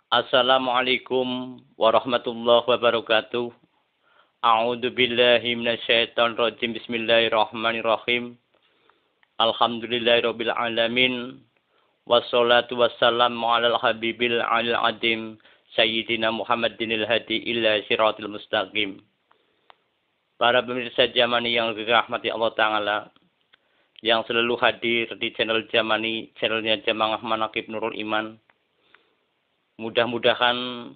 Assalamualaikum warahmatullahi wabarakatuh. A'udzu billahi minasyaitonir rajim. Bismillahirrahmanirrahim. Alhamdulillahirabbil alamin. Wassalatu wassalamu alal habibil alil adim sayyidina Muhammadinil hadi ila siratal mustaqim. Para pemirsa Jamani yang dirahmati Allah Ta'ala, yang selalu hadir di channel Jamani, channelnya Jamaah Manaqib Nurul Iman. Mudah-mudahan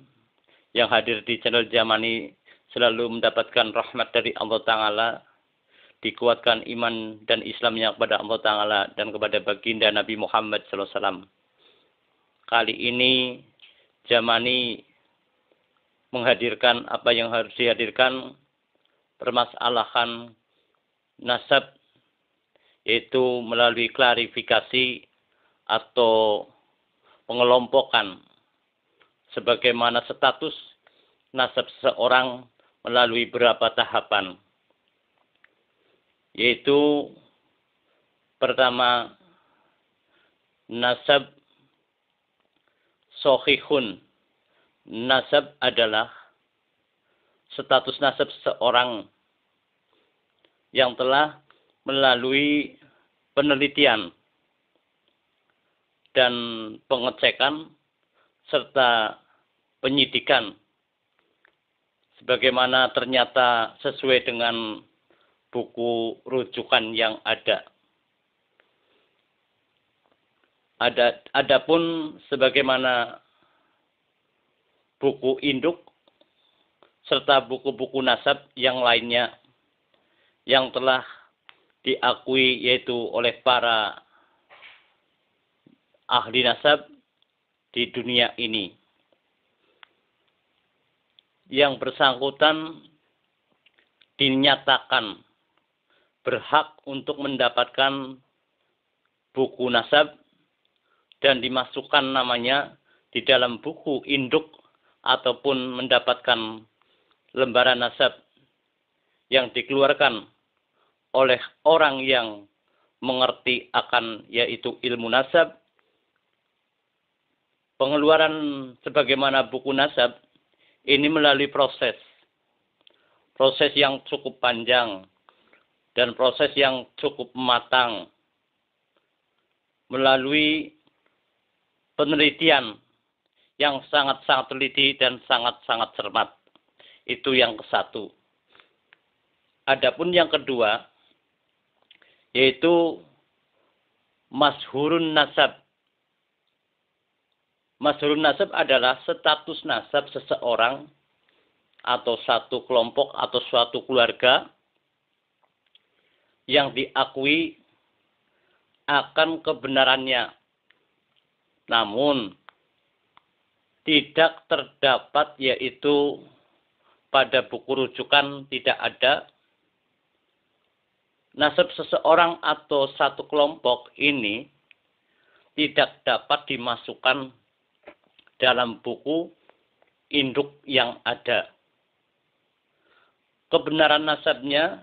yang hadir di channel Jamani selalu mendapatkan rahmat dari Allah Ta'ala, dikuatkan iman dan Islamnya kepada Allah Ta'ala dan kepada baginda Nabi Muhammad SAW. Kali ini Jamani menghadirkan apa yang harus dihadirkan, permasalahan nasab, yaitu melalui klarifikasi atau pengelompokan sebagaimana status nasab seseorang melalui beberapa tahapan. Yaitu pertama, nasab sahihun. Nasab adalah status nasab seseorang yang telah melalui penelitian dan pengecekan serta penyidikan sebagaimana ternyata sesuai dengan buku rujukan yang ada. Adapun sebagaimana buku induk serta buku-buku nasab yang lainnya yang telah diakui yaitu oleh para ahli nasab di dunia ini. Yang bersangkutan dinyatakan berhak untuk mendapatkan buku nasab dan dimasukkan namanya di dalam buku induk ataupun mendapatkan lembaran nasab yang dikeluarkan oleh orang yang mengerti akan yaitu ilmu nasab. Pengeluaran sebagaimana buku nasab ini melalui proses yang cukup panjang dan proses yang cukup matang, melalui penelitian yang sangat-sangat teliti dan sangat-sangat cermat. Itu yang ke-1. Adapun yang kedua, yaitu masyhurun nasab. Masyhurun nasab adalah status nasab seseorang atau satu kelompok atau suatu keluarga yang diakui akan kebenarannya. Namun tidak terdapat yaitu pada buku rujukan tidak ada nasab seseorang atau satu kelompok ini tidak dapat dimasukkan dalam buku induk yang ada. Kebenaran nasabnya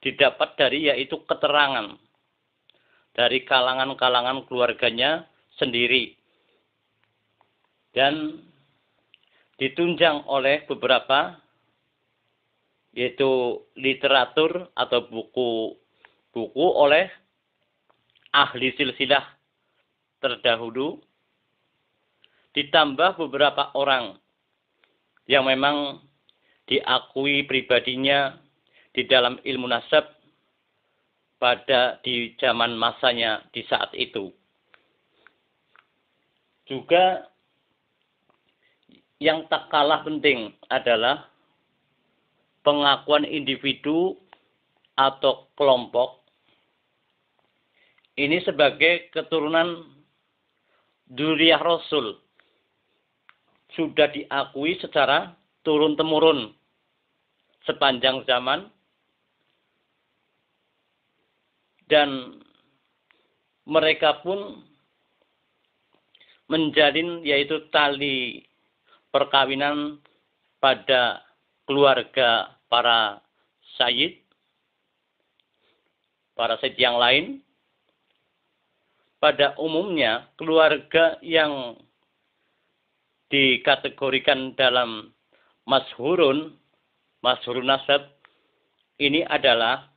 didapat dari yaitu keterangan dari kalangan-kalangan keluarganya sendiri dan ditunjang oleh beberapa yaitu literatur atau buku oleh ahli silsilah terdahulu, ditambah beberapa orang yang memang diakui pribadinya di dalam ilmu nasab di zaman masanya di saat itu. Juga yang tak kalah penting adalah pengakuan individu atau kelompok ini sebagai keturunan dzurriyyah Rasul. Sudah diakui secara turun-temurun sepanjang zaman dan mereka pun menjalin yaitu tali perkawinan pada keluarga para sayyid yang lain. Pada umumnya keluarga yang dikategorikan dalam masyhurun nasab, ini adalah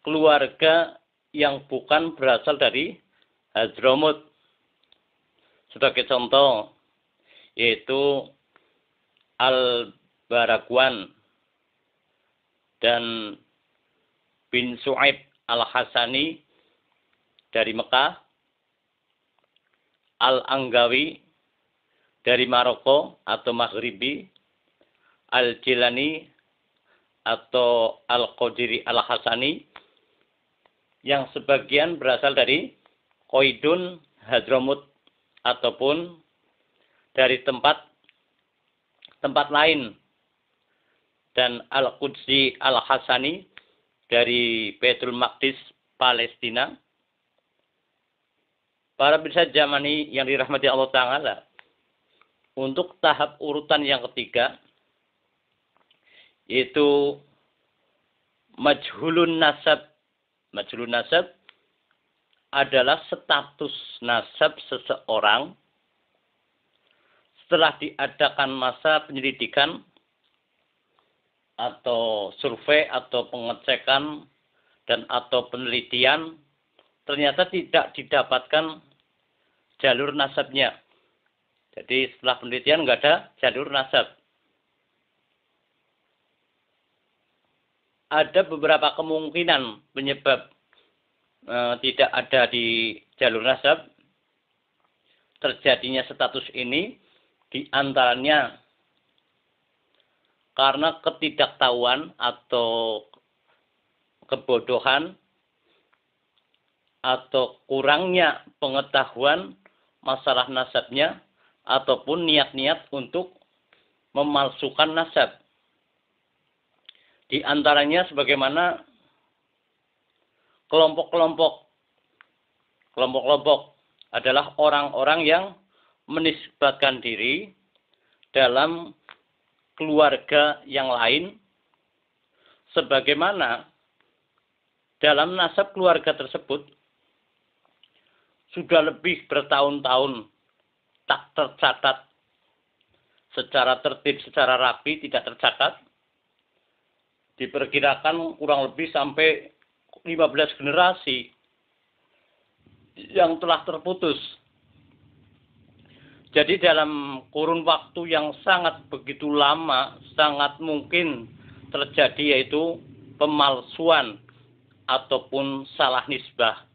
keluarga yang bukan berasal dari Hadramut. Sebagai contoh, yaitu Al-Barakwan dan bin Su'aib Al-Hasani dari Mekah, Al-Anggawi dari Maroko atau Maghribi, Al-Jilani atau Al-Qadiri Al-Hasani, yang sebagian berasal dari Qaidun Hadramut ataupun dari tempat lain, dan Al-Qudsi Al-Hasani dari Baitul Maqdis Palestina. Para pemirsa Jamani yang dirahmati Allah Ta'ala, untuk tahap urutan yang ketiga, yaitu Majhulun Nasab. Majhulun Nasab adalah status nasab seseorang setelah diadakan masa penyelidikan atau survei atau pengecekan dan atau penelitian, ternyata tidak didapatkan jalur nasabnya. Jadi setelah penelitian nggak ada jalur nasab. Ada beberapa kemungkinan penyebab tidak ada di jalur nasab terjadinya status ini, di antaranya karena ketidaktahuan atau kebodohan atau kurangnya pengetahuan masalah nasabnya ataupun niat-niat untuk memalsukan nasab. Di antaranya sebagaimana kelompok-kelompok adalah orang-orang yang menisbatkan diri dalam keluarga yang lain, sebagaimana dalam nasab keluarga tersebut sudah lebih bertahun-tahun tak tercatat secara tertib, secara rapi, tidak tercatat. Diperkirakan kurang lebih sampai 15 generasi yang telah terputus. Jadi dalam kurun waktu yang sangat begitu lama, sangat mungkin terjadi yaitu pemalsuan ataupun salah nisbah.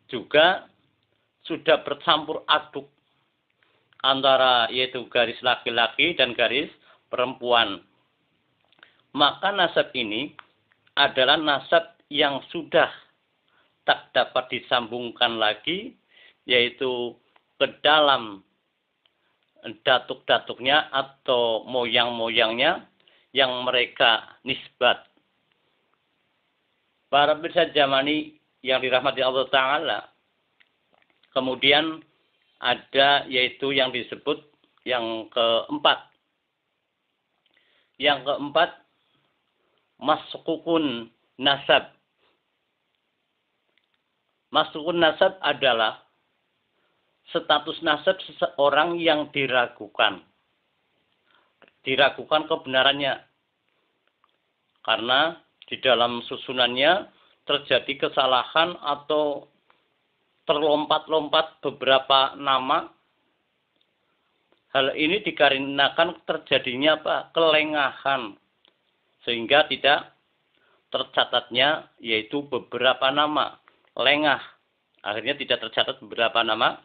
Juga sudah bercampur aduk antara yaitu garis laki-laki dan garis perempuan. Maka nasab ini adalah nasab yang sudah tak dapat disambungkan lagi, yaitu ke dalam datuk-datuknya atau moyang-moyangnya yang mereka nisbat. Para pemirsa Jamani yang dirahmati Allah Ta'ala, kemudian ada yaitu yang disebut yang keempat. Yang keempat, Masqukun nasab. Masqukun nasab adalah status nasab seseorang yang diragukan. Diragukan kebenarannya. Karena di dalam susunannya terjadi kesalahan atau terlompat-lompat beberapa nama. Hal ini dikarenakan terjadinya kelengahan, sehingga tidak tercatatnya yaitu beberapa nama, lengah. Akhirnya tidak tercatat beberapa nama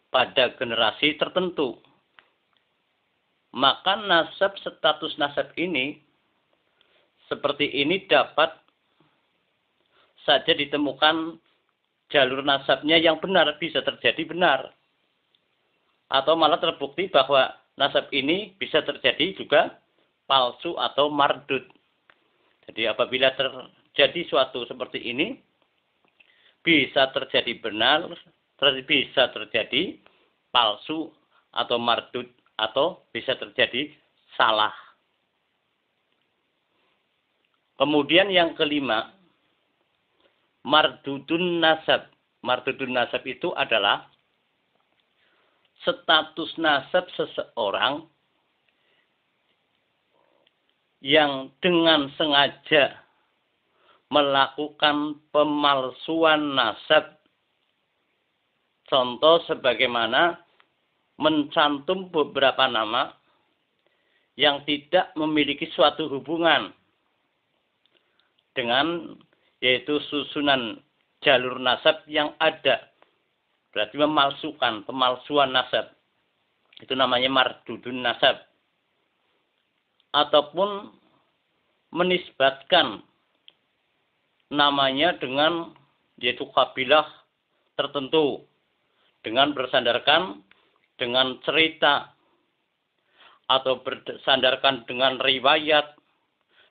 pada generasi tertentu. Maka nasab, status nasab ini seperti ini dapat saja ditemukan jalur nasabnya yang benar, bisa terjadi benar. Atau malah terbukti bahwa nasab ini bisa terjadi juga palsu atau mardud. Jadi apabila terjadi suatu seperti ini, bisa terjadi benar, bisa terjadi palsu atau mardud, atau bisa terjadi salah. Kemudian yang kelima, mardudun nasab. Mardudun nasab itu adalah status nasab seseorang yang dengan sengaja melakukan pemalsuan nasab. Contoh sebagaimana mencantum beberapa nama yang tidak memiliki suatu hubungan dengan yaitu susunan jalur nasab yang ada. Berarti pemalsuan nasab. Itu namanya mardudun nasab. Ataupun menisbatkan namanya dengan yaitu kabilah tertentu. Dengan bersandarkan dengan cerita atau bersandarkan dengan riwayat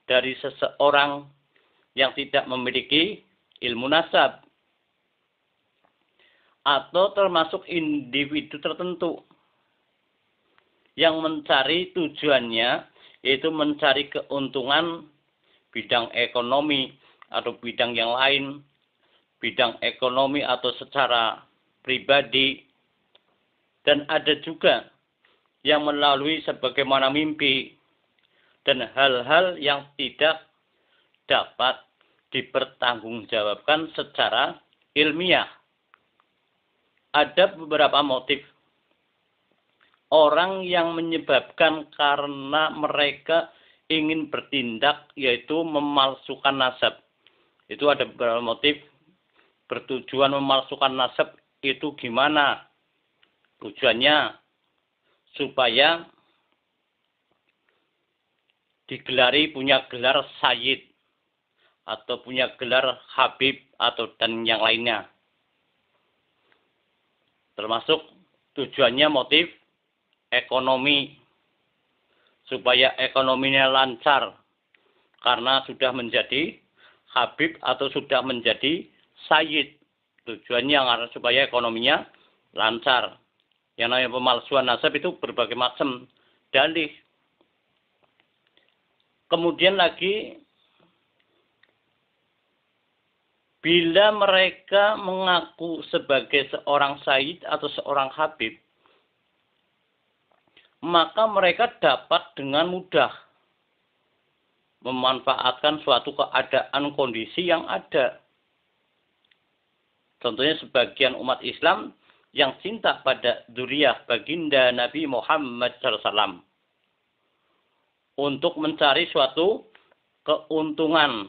dari seseorang yang tidak memiliki ilmu nasab. Atau termasuk individu tertentu yang mencari tujuannya yaitu mencari keuntungan bidang ekonomi atau bidang yang lain, bidang ekonomi atau secara pribadi, dan ada juga yang melalui sebagaimana mimpi dan hal-hal yang tidak dapat dipertanggungjawabkan secara ilmiah. Ada beberapa motif orang yang menyebabkan karena mereka ingin bertindak yaitu memalsukan nasab. Itu ada beberapa motif bertujuan memalsukan nasab. Itu gimana? Tujuannya supaya digelari punya gelar sayyid atau punya gelar habib atau dan yang lainnya. Termasuk tujuannya motif ekonomi supaya ekonominya lancar karena sudah menjadi habib atau sudah menjadi sayyid. Tujuannya supaya ekonominya lancar. Yang namanya pemalsuan nasab itu berbagai macam dalih. Kemudian lagi, bila mereka mengaku sebagai seorang sayyid atau seorang habib, maka mereka dapat dengan mudah memanfaatkan suatu keadaan kondisi yang ada. Contohnya sebagian umat Islam yang cinta pada dzurriyyah baginda Nabi Muhammad SAW untuk mencari suatu keuntungan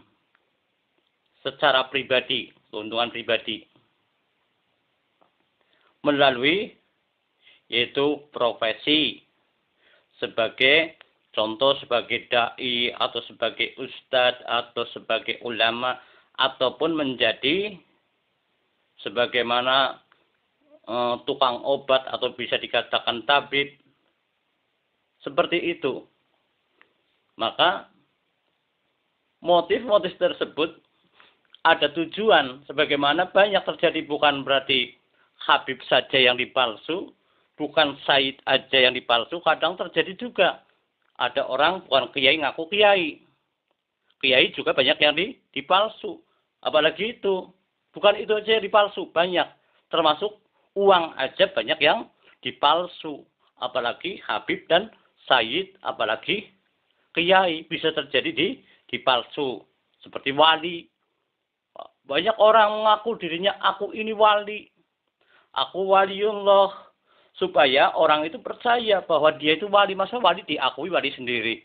secara pribadi, keuntungan pribadi melalui yaitu profesi sebagai contoh sebagai dai atau sebagai ustadz atau sebagai ulama ataupun menjadi sebagaimana tukang obat atau bisa dikatakan tabib. Seperti itu. Maka motif-motif tersebut ada tujuan. Sebagaimana banyak terjadi, bukan berarti habib saja yang dipalsu, bukan sayyid aja yang dipalsu. Kadang terjadi juga. Ada orang bukan kiai ngaku kiai. Kiai juga banyak yang dipalsu. Apalagi itu. Bukan itu aja yang dipalsu, banyak. Termasuk uang aja banyak yang dipalsu. Apalagi habib dan sayyid, apalagi kiai bisa terjadi dipalsu. Seperti wali. Banyak orang mengaku dirinya, aku ini wali. Aku waliullah. Supaya orang itu percaya bahwa dia itu wali. Masa wali diakui wali sendiri?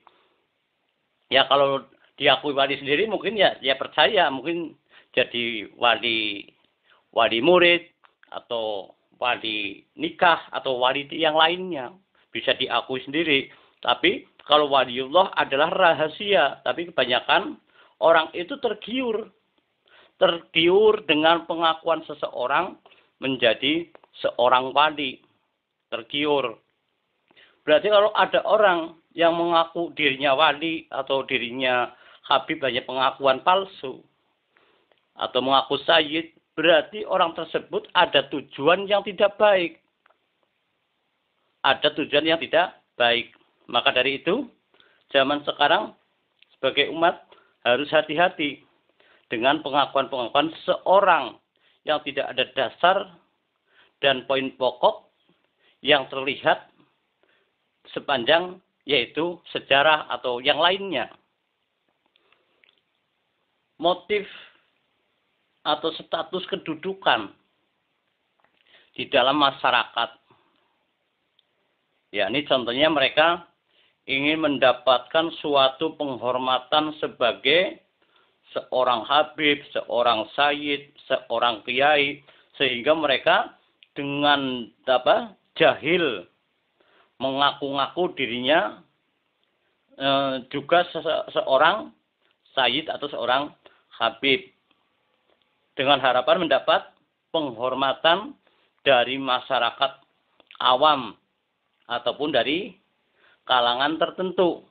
Ya kalau diakui wali sendiri mungkin ya percaya. Mungkin jadi wali murid atau wali nikah atau wali yang lainnya bisa diakui sendiri. Tapi kalau waliullah adalah rahasia. Tapi kebanyakan orang itu tergiur dengan pengakuan seseorang menjadi seorang wali. Tergiur. Berarti kalau ada orang yang mengaku dirinya wali atau dirinya habib banyak pengakuan palsu atau mengaku sayyid, berarti orang tersebut ada tujuan yang tidak baik. Ada tujuan yang tidak baik. Maka dari itu, zaman sekarang sebagai umat harus hati-hati dengan pengakuan-pengakuan seorang yang tidak ada dasar dan poin pokok yang terlihat sepanjang yaitu sejarah atau yang lainnya. Motif atau status kedudukan di dalam masyarakat. Ya, ini contohnya mereka ingin mendapatkan suatu penghormatan sebagai seorang habib, seorang sayyid, seorang kiai, sehingga mereka dengan jahil mengaku-ngaku dirinya juga seorang sayyid atau seorang habib, dengan harapan mendapat penghormatan dari masyarakat awam ataupun dari kalangan tertentu.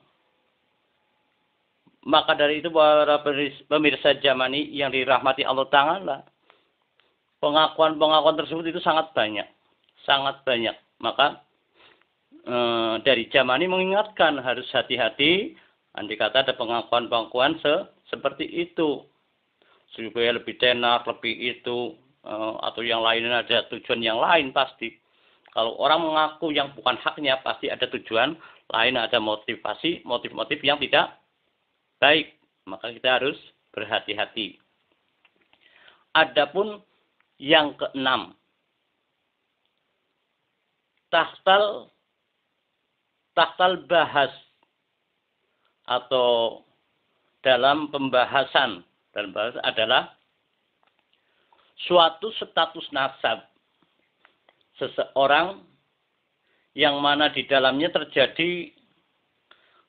Maka dari itu para pemirsa Jamani yang dirahmati Allah Ta'ala, pengakuan-pengakuan tersebut itu sangat banyak. Sangat banyak. Maka dari Jamani mengingatkan harus hati-hati andai kata ada pengakuan-pengakuan seperti itu. Supaya lebih tenar, lebih itu, atau yang lainnya ada tujuan yang lain pasti. Kalau orang mengaku yang bukan haknya, pasti ada tujuan lain, ada motif-motif yang tidak baik. Maka kita harus berhati-hati. Adapun yang keenam, tahtal bahas atau dalam pembahasan adalah suatu status nasab seseorang yang mana di dalamnya terjadi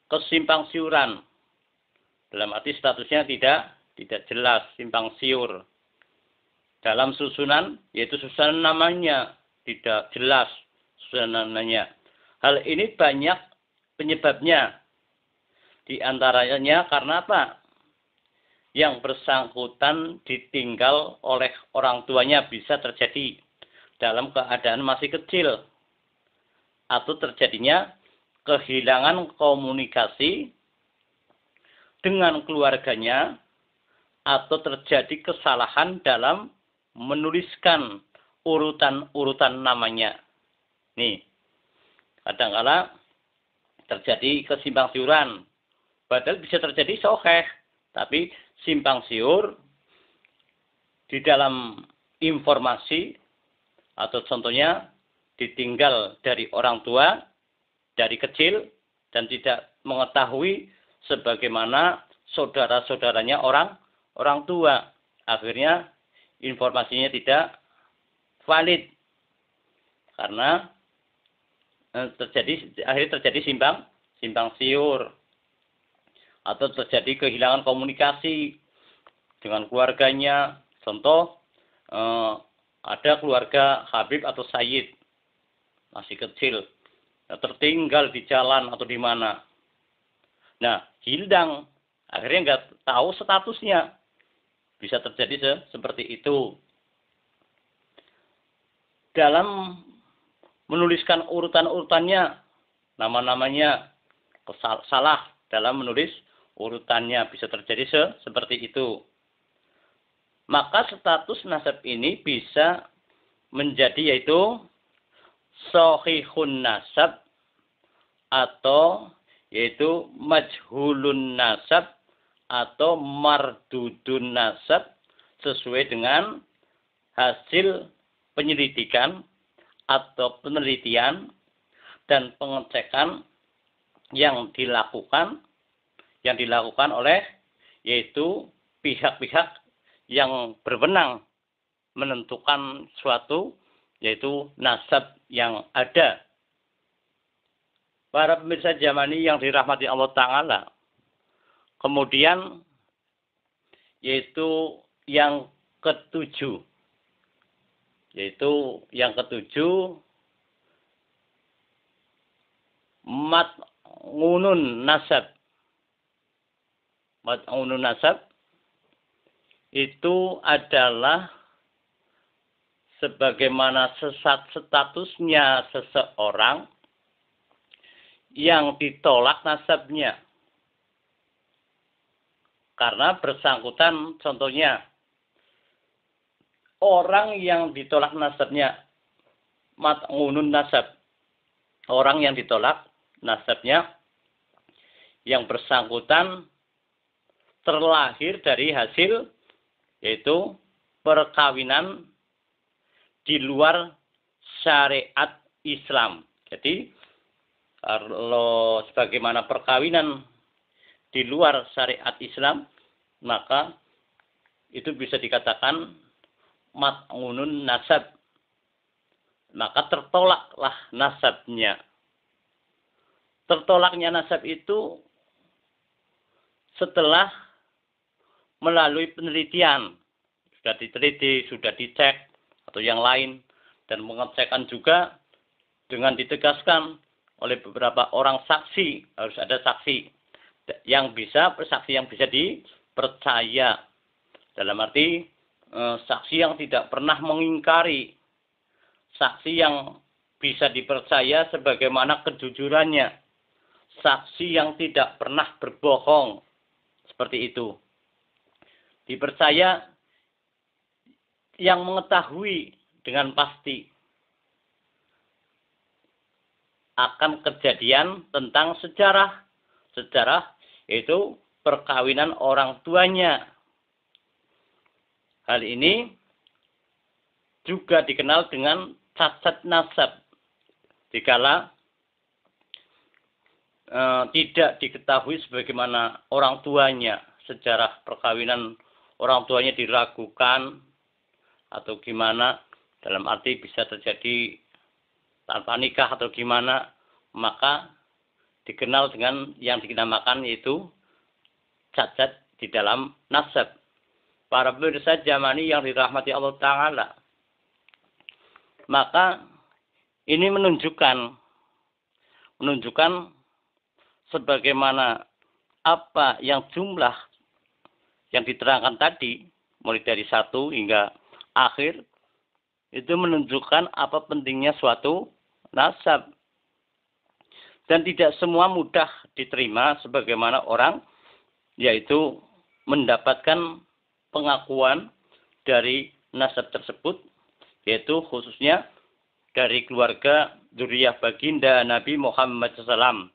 kesimpang siuran. Dalam arti statusnya tidak jelas, simpang siur. Dalam susunan, yaitu susunan namanya tidak jelas susunan namanya. Hal ini banyak penyebabnya. Di antaranya karena apa? Yang bersangkutan ditinggal oleh orang tuanya, bisa terjadi dalam keadaan masih kecil, atau terjadinya kehilangan komunikasi dengan keluarganya, atau terjadi kesalahan dalam menuliskan urutan-urutan namanya. Nih, kadang-kala terjadi kesimpang siuran, padahal bisa terjadi sahih, tapi simpang siur di dalam informasi, atau contohnya ditinggal dari orang tua dari kecil dan tidak mengetahui sebagaimana saudara-saudaranya orang tua. Akhirnya informasinya tidak valid karena akhirnya terjadi simpang siur, atau terjadi kehilangan komunikasi dengan keluarganya. Contoh, ada keluarga habib atau sayyid masih kecil, tertinggal di jalan atau di mana. Nah, hilang, akhirnya nggak tahu statusnya. Bisa terjadi seperti itu. Dalam menuliskan urutan-urutannya, nama-namanya salah dalam menulis urutannya, bisa terjadi seperti itu. Maka status nasab ini bisa menjadi yaitu sahihun nasab, atau yaitu majhulun nasab, atau mardudun nasab, sesuai dengan hasil penyelidikan atau penelitian dan pengecekan yang dilakukan oleh yaitu pihak-pihak yang berwenang menentukan suatu yaitu nasab yang ada. Para pemirsa Jamani yang dirahmati Allah Ta'ala, kemudian yaitu yang ketujuh, mat'unun nasab. Mat'unun nasab itu adalah sebagaimana statusnya seseorang yang ditolak nasabnya. Karena bersangkutan, contohnya, orang yang ditolak nasabnya, mat'unun nasab, orang yang ditolak nasabnya yang bersangkutan terlahir dari hasil yaitu perkawinan di luar syariat Islam. Jadi kalau sebagaimana perkawinan di luar syariat Islam, maka itu bisa dikatakan mat'unun nasab. Maka tertolaklah nasabnya. Tertolaknya nasab itu setelah melalui penelitian. Sudah diteliti, sudah dicek, atau yang lain. Dan mengecekkan juga dengan ditegaskan oleh beberapa orang saksi. Harus ada saksi yang bisa dipercaya. Dalam arti saksi yang tidak pernah mengingkari. Saksi yang bisa dipercaya sebagaimana kejujurannya. Saksi yang tidak pernah berbohong. Seperti itu. Dipercaya yang mengetahui dengan pasti akan kejadian tentang sejarah. Sejarah itu perkawinan orang tuanya. Hal ini juga dikenal dengan cacat nasab. Dikala tidak diketahui sebagaimana orang tuanya, sejarah perkawinan orang tuanya diragukan atau gimana, dalam arti bisa terjadi tanpa nikah atau gimana, maka dikenal dengan yang dinamakan yaitu cacat di dalam nasab. Para pemirsa jamani yang dirahmati Allah Ta'ala, maka ini menunjukkan sebagaimana apa yang jumlah yang diterangkan tadi, mulai dari 1 hingga akhir, itu menunjukkan apa pentingnya suatu nasab. Dan tidak semua mudah diterima sebagaimana orang, yaitu mendapatkan pengakuan dari nasab tersebut, yaitu khususnya dari keluarga dzurriyyah baginda Nabi Muhammad SAW,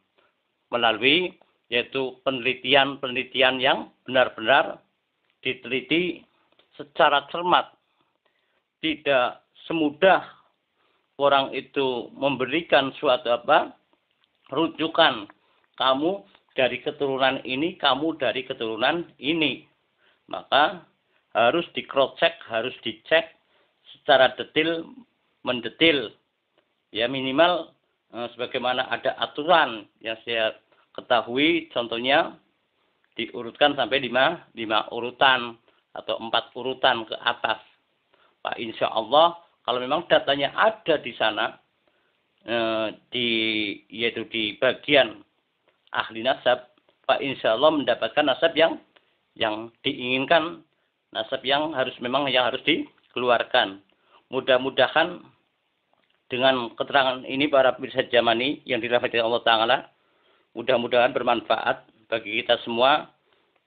melalui yaitu penelitian-penelitian yang benar-benar diteliti secara cermat. Tidak semudah orang itu memberikan suatu rujukan, kamu dari keturunan ini, kamu dari keturunan ini. Maka harus di-cross-check, harus dicek secara detail, mendetil. Ya minimal sebagaimana ada aturan yang saya ketahui, contohnya diurutkan sampai 5 urutan atau 4 urutan ke atas. Pak, insya Allah kalau memang datanya ada di sana, yaitu di bagian ahli nasab, Pak, insya Allah mendapatkan nasab yang diinginkan, nasab yang harus dikeluarkan. Mudah-mudahan dengan keterangan ini para pemirsa jamani yang dirahmati Allah Ta'ala, mudah-mudahan bermanfaat bagi kita semua,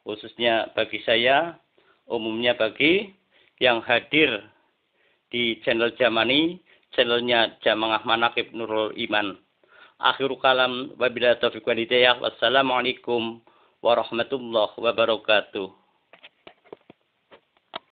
khususnya bagi saya, umumnya bagi yang hadir di channel Jamani, channelnya Jamaah Manaqib Nurul Iman. Akhiru kalam wabillahi taufiq wal hidayah. Wassalamualaikum warahmatullahi wabarakatuh.